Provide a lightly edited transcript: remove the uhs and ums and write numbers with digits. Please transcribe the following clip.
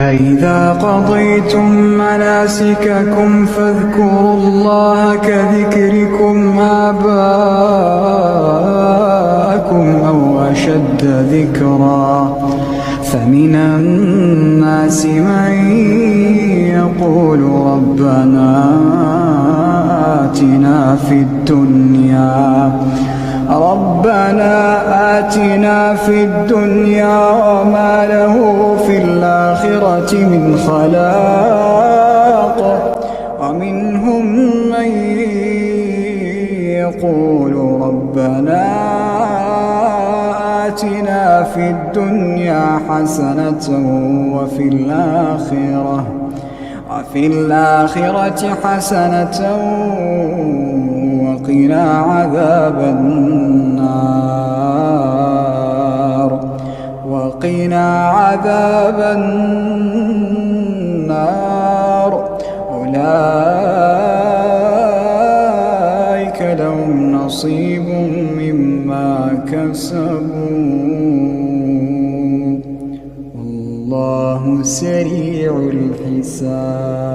فإذا قضيتم مناسككم فاذكروا الله كذكركم آباءكم أو أشد ذكرا فمن الناس من يقول ربنا آتنا في الدنيا وما له في الآخرة من خلاق ومنهم من يقول ربنا آتنا في الدنيا حسنة وفي الآخرة حسنة وقنا عذاب النار أولئك لهم نصيب مما كسبوا والله سريع الحساب.